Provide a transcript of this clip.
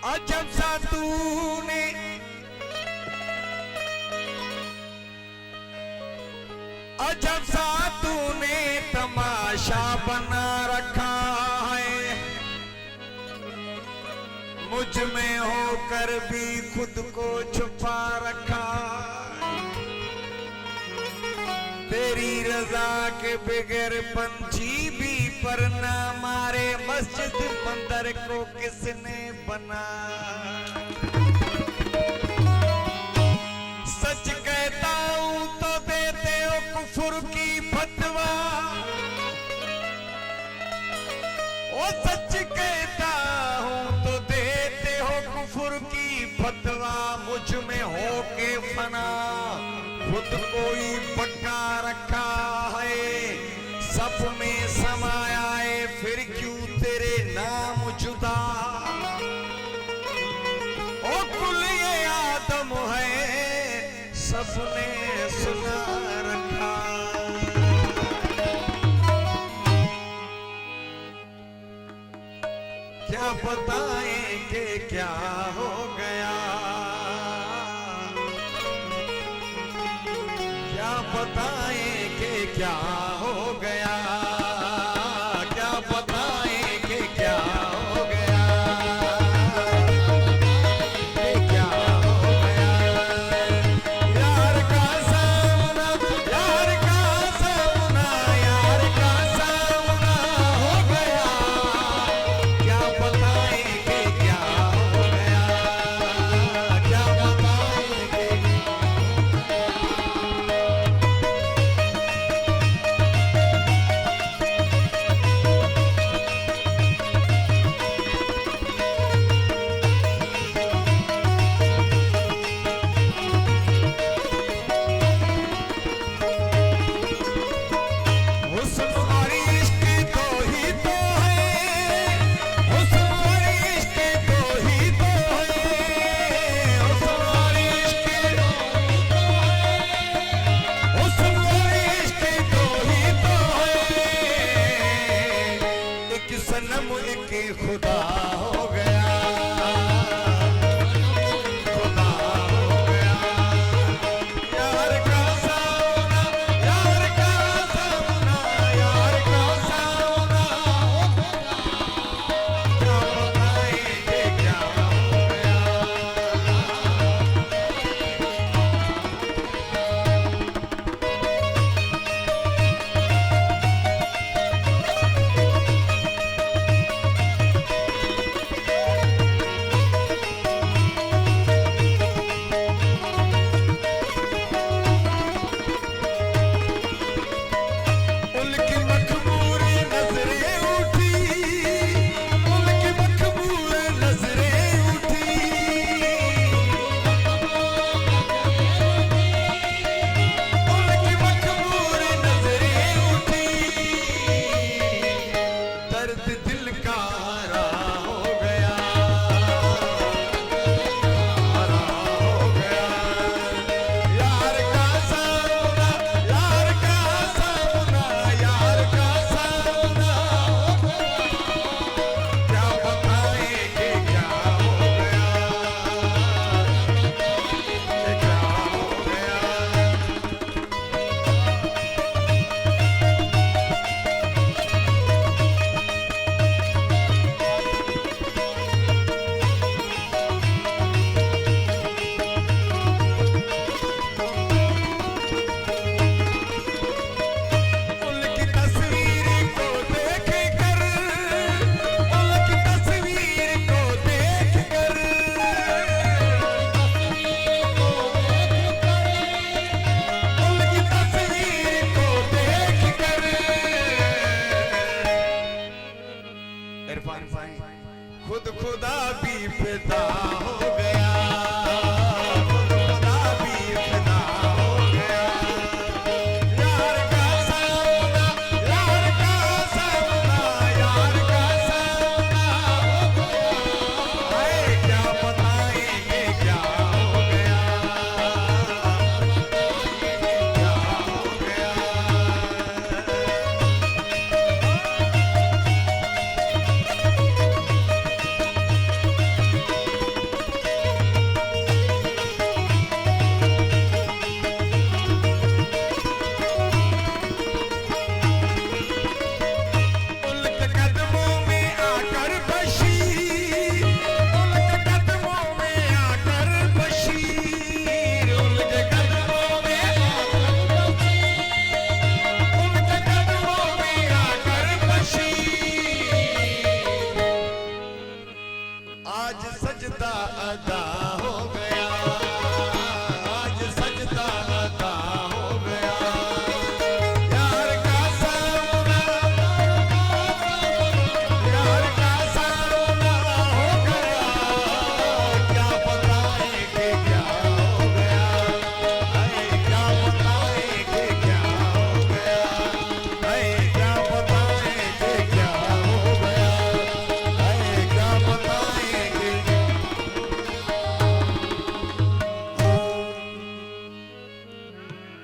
अजब सा तूने अजब सा तूने तमाशा बना रखा है, मुझ में होकर भी खुद को छुपा रखा। तेरी रजा के बगैर पंछी भी पर ना मारे, मस्जिद मंदिर को किसने बना। सच कहता हूं तो देते हो कुफर की फतवा, ओ सच कहता हूं तो देते हो कुफर की फतवा। मुझ में हो के फना खुद कोई पक्का रखा है, सब में समाया है, फिर क्यों तेरे नाम जुदा। ओ कुल ये आदम है, सबने सुना रखा। क्या बताएं कि क्या हो गया, क्या बताएं कि क्या हो गया।